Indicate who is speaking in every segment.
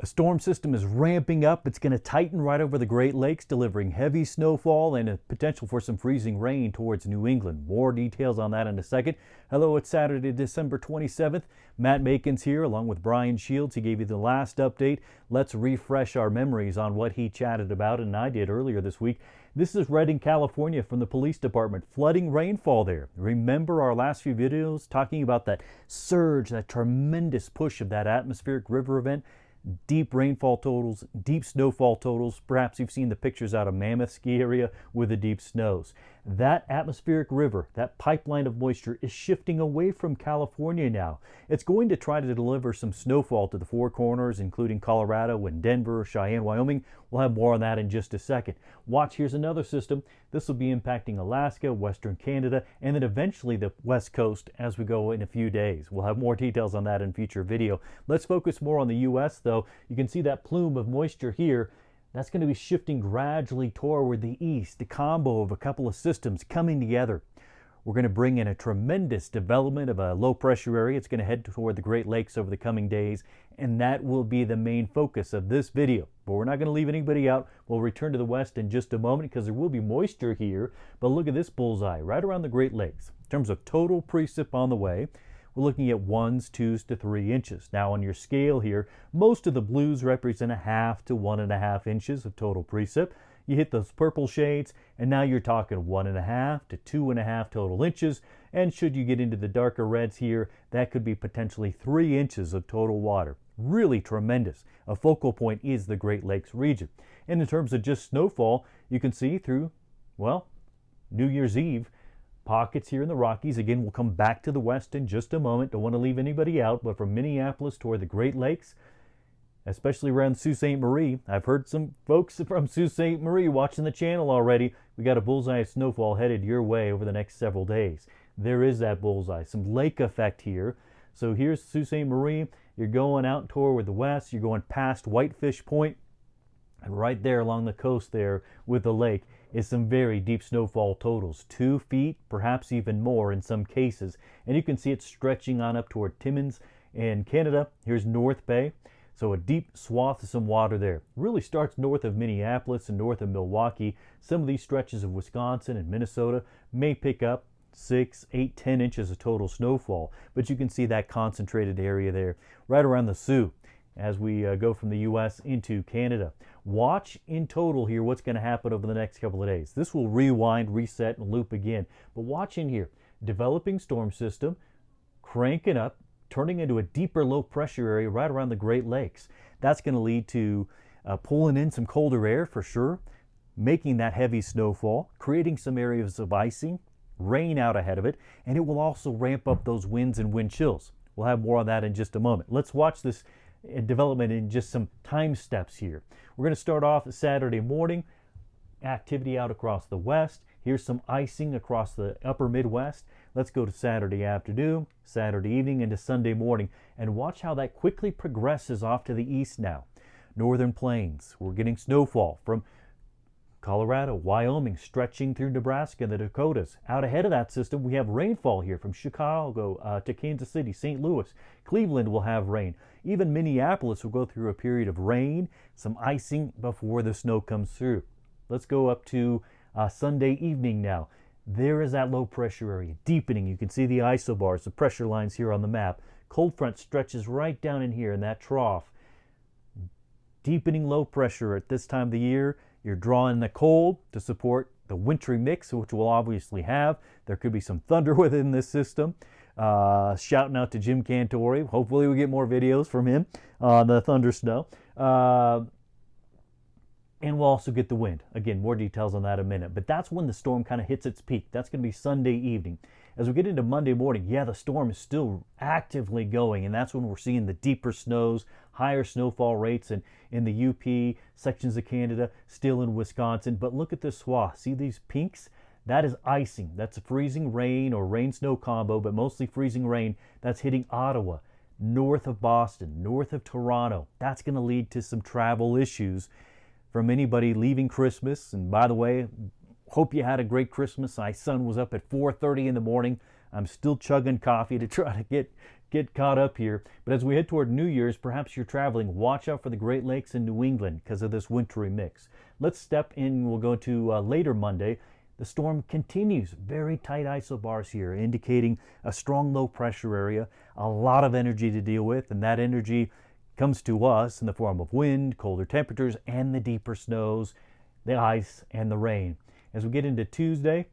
Speaker 1: A storm system is ramping up. It's going to tighten right over the Great Lakes, delivering heavy snowfall and a potential for some freezing rain towards New England. More details on that in a second. Hello, it's Saturday, December 27th. Matt Makin's here along with Brian Shields. He gave you the last update. Let's refresh our memories on what he chatted about, and I did earlier this week. This is Redding, California from the police department. Flooding rainfall there. Remember our last few videos talking about that surge, that tremendous push of that atmospheric river event? Deep rainfall totals, deep snowfall totals. Perhaps you've seen the pictures out of Mammoth ski area with the deep snows. That atmospheric river, that pipeline of moisture is shifting away from California now. It's going to try to deliver some snowfall to the Four Corners, including Colorado and Denver, Cheyenne, Wyoming. We'll have more on that in just a second. Watch, here's another system. This will be impacting Alaska, Western Canada, and then eventually the West Coast as we go in a few days. We'll have more details on that in future video. Let's focus more on the U.S. though. You can see that plume of moisture here. That's going to be shifting gradually toward the east, the combo of a couple of systems coming together. We're going to bring in a tremendous development of a low pressure area. It's going to head toward the Great Lakes over the coming days, and that will be the main focus of this video. But we're not going to leave anybody out. We'll return to the west in just a moment because there will be moisture here. But look at this bullseye right around the Great Lakes. In terms of total precip on the way, we're looking at 1s, 2s to 3 inches. Now on your scale here, most of the blues represent 1/2 to 1.5 inches of total precip. You hit those purple shades, and now you're talking 1.5 to 2.5 total inches. And should you get into the darker reds here, that could be potentially 3 inches of total water. Really tremendous. A focal point is the Great Lakes region. And in terms of just snowfall, you can see through, well, New Year's Eve, pockets here in the Rockies. Again, we'll come back to the west in just a moment. Don't want to leave anybody out, but from Minneapolis toward the Great Lakes, especially around Sault Ste. Marie. I've heard some folks from Sault Ste. Marie watching the channel already. We got a bullseye of snowfall headed your way over the next several days. There is that bullseye. Some lake effect here. So here's Sault Ste. Marie. You're going out toward the west. You're going past Whitefish Point. And right there along the coast there with the lake is some very deep snowfall totals. 2 feet, perhaps even more in some cases. And you can see it stretching on up toward Timmins and Canada. Here's North Bay. So a deep swath of some water there. Really starts north of Minneapolis and north of Milwaukee. Some of these stretches of Wisconsin and Minnesota may pick up 6, 8, 10 inches of total snowfall. But you can see that concentrated area there right around the Sioux as we go from the U.S. into Canada. Watch in total here what's going to happen over the next couple of days. This will rewind, reset, and loop again. But watch in here. Developing storm system, cranking up, turning into a deeper low pressure area right around the Great Lakes. That's going to lead to pulling in some colder air for sure, making that heavy snowfall, creating some areas of icing, rain out ahead of it, and it will also ramp up those winds and wind chills. We'll have more on that in just a moment. Let's watch this development in just some time steps here. We're going to start off Saturday morning, activity out across the west. Here's some icing across the upper Midwest. Let's go to Saturday afternoon, Saturday evening into Sunday morning, and watch how that quickly progresses off to the east now. Northern Plains, we're getting snowfall from Colorado, Wyoming, stretching through Nebraska and the Dakotas. Out ahead of that system, we have rainfall here from Chicago to Kansas City, St. Louis. Cleveland will have rain. Even Minneapolis will go through a period of rain, some icing before the snow comes through. Let's go up to Sunday evening now. There is that low pressure area deepening. You can see the isobars, the pressure lines here on the map. Cold front stretches right down in here in that trough. Deepening low pressure at this time of the year. You're drawing the cold to support the wintry mix, which we'll obviously have. There could be some thunder within this system. Shouting out to Jim Cantori. Hopefully we get more videos from him on the thunder snow. And we'll also get the wind. Again, more details on that in a minute. But that's when the storm kind of hits its peak. That's going to be Sunday evening. As we get into Monday morning, yeah, the storm is still actively going, and that's when we're seeing the deeper snows, higher snowfall rates in the UP, sections of Canada, still in Wisconsin. But look at this swath. See these pinks? That is icing. That's a freezing rain or rain-snow combo, but mostly freezing rain. That's hitting Ottawa, north of Boston, north of Toronto. That's going to lead to some travel issues from anybody leaving Christmas. And by the way, hope you had a great Christmas. My son was up at 4:30 in the morning. I'm still chugging coffee to try to get caught up here. But as we head toward New Year's, perhaps you're traveling, watch out for the Great Lakes in New England because of this wintry mix. Let's step in. We'll go to later Monday. The storm continues. Very tight isobars here, indicating a strong low pressure area, a lot of energy to deal with, and that energy comes to us in the form of wind, colder temperatures, and the deeper snows, the ice, and the rain. As we get into Tuesday,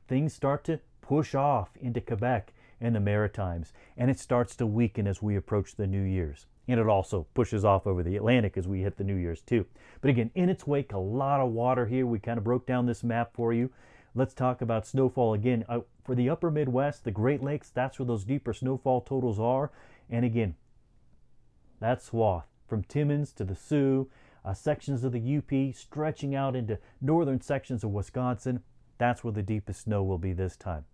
Speaker 1: things start to push off into Quebec and the Maritimes, and it starts to weaken as we approach the New Year's. And it also pushes off over the Atlantic as we hit the New Year's too. But again, in its wake, a lot of water here. We kind of broke down this map for you. Let's talk about snowfall again. For the upper Midwest, the Great Lakes, that's where those deeper snowfall totals are. And again, that swath from Timmins to the Sioux, sections of the UP stretching out into northern sections of Wisconsin, that's where the deepest snow will be this time.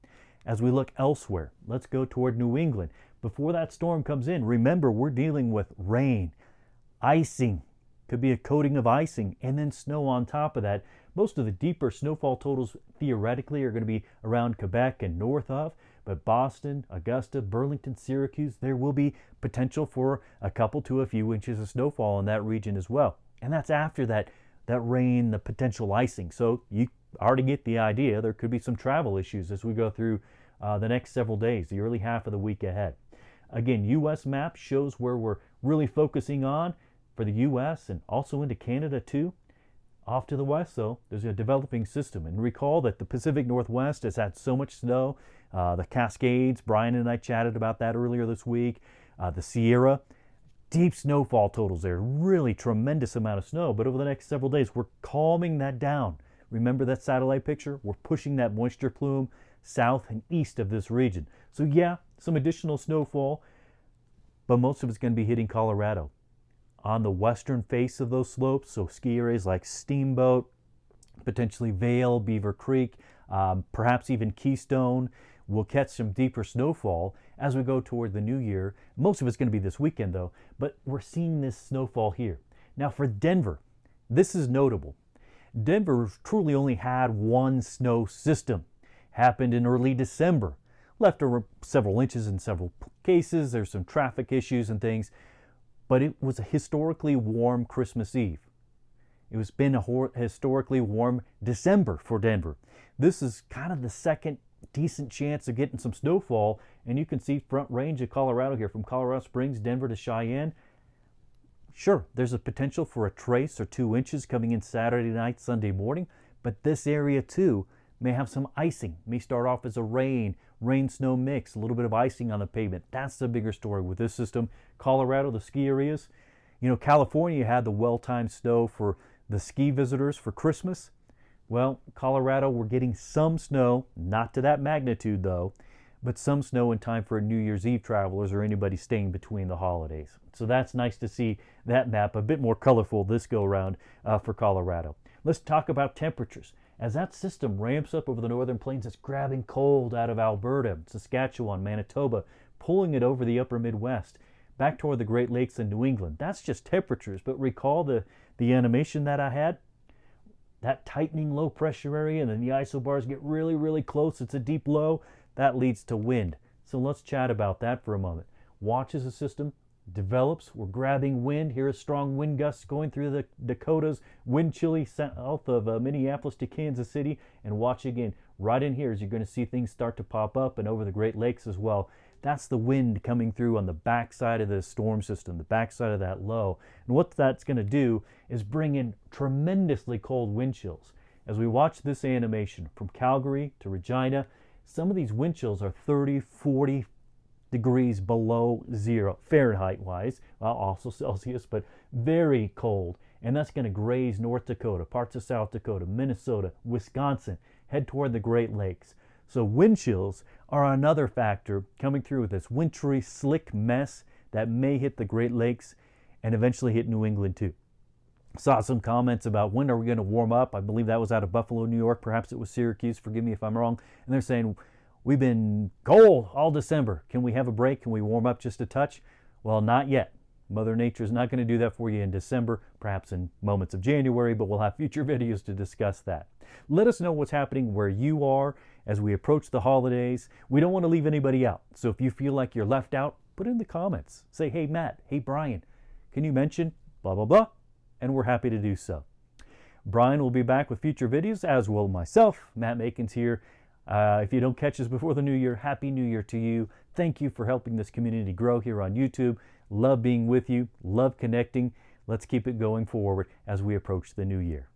Speaker 1: As we look elsewhere, let's go toward New England. Before that storm comes in, remember we're dealing with rain, icing, could be a coating of icing, and then snow on top of that. Most of the deeper snowfall totals theoretically are going to be around Quebec and north of, but Boston, Augusta, Burlington, Syracuse, there will be potential for a couple to a few inches of snowfall in that region as well. And that's after that rain, the potential icing. So you already get the idea. There could be some travel issues as we go through the next several days, the early half of the week ahead. Again, U.S. map shows where we're really focusing on for the U.S. and also into Canada too. Off to the west, though, there's a developing system. And recall that the Pacific Northwest has had so much snow. The Cascades, Brian and I chatted about that earlier this week. The Sierra, deep snowfall totals there. Really tremendous amount of snow. But over the next several days, we're calming that down. Remember that satellite picture? We're pushing that moisture plume south and east of this region. So yeah, some additional snowfall, but most of it's going to be hitting Colorado. On the western face of those slopes, so ski areas like Steamboat, potentially Vail, Beaver Creek, perhaps even Keystone, will catch some deeper snowfall as we go toward the new year. Most of it's going to be this weekend though, but we're seeing this snowfall here. Now for Denver, this is notable. Denver truly only had one snow system. Happened in early December. Left several inches in several cases. There's some traffic issues and things. But it was a historically warm Christmas Eve. It was been a historically warm December for Denver. This is kind of the second decent chance of getting some snowfall, and you can see front range of Colorado here from Colorado Springs, Denver to Cheyenne. Sure, there's a potential for a trace or 2 inches coming in Saturday night, Sunday morning, but this area too may have some icing. May start off as a rain-snow mix, a little bit of icing on the pavement. That's the bigger story with this system. Colorado, the ski areas. You know, California had the well-timed snow for the ski visitors for Christmas. Well, Colorado, we're getting some snow, not to that magnitude though, but some snow in time for New Year's Eve travelers or anybody staying between the holidays. So that's nice to see that map a bit more colorful this go around for Colorado. Let's talk about temperatures. As that system ramps up over the northern plains, it's grabbing cold out of Alberta, Saskatchewan, Manitoba, pulling it over the upper Midwest, back toward the Great Lakes and New England. That's just temperatures, but recall the animation that I had? That tightening low pressure area, and then the isobars get really, really close. It's a deep low. That leads to wind. So let's chat about that for a moment. Watch as the system develops. We're grabbing wind. Here are strong wind gusts going through the Dakotas, wind chilly south of Minneapolis to Kansas City. And watch again, right in here as you're going to see things start to pop up and over the Great Lakes as well. That's the wind coming through on the backside of the storm system, the backside of that low. And what that's going to do is bring in tremendously cold wind chills. As we watch this animation from Calgary to Regina, some of these wind chills are 30, 40 degrees below zero, Fahrenheit-wise, also Celsius, but very cold. And that's going to graze North Dakota, parts of South Dakota, Minnesota, Wisconsin, head toward the Great Lakes. So wind chills are another factor coming through with this wintry, slick mess that may hit the Great Lakes and eventually hit New England too. Saw some comments about when are we going to warm up. I believe that was out of Buffalo, New York. Perhaps it was Syracuse. Forgive me if I'm wrong. And they're saying, we've been cold all December. Can we have a break? Can we warm up just a touch? Well, not yet. Mother Nature is not going to do that for you in December, perhaps in moments of January, but we'll have future videos to discuss that. Let us know what's happening where you are as we approach the holidays. We don't want to leave anybody out. So if you feel like you're left out, put it in the comments. Say, hey, Matt, hey, Brian, can you mention blah, blah, blah? And we're happy to do so. Brian will be back with future videos, as will myself. Matt Macon's here. If you don't catch us before the new year, Happy New Year to you. Thank you for helping this community grow here on YouTube. Love being with you. Love connecting. Let's keep it going forward as we approach the new year.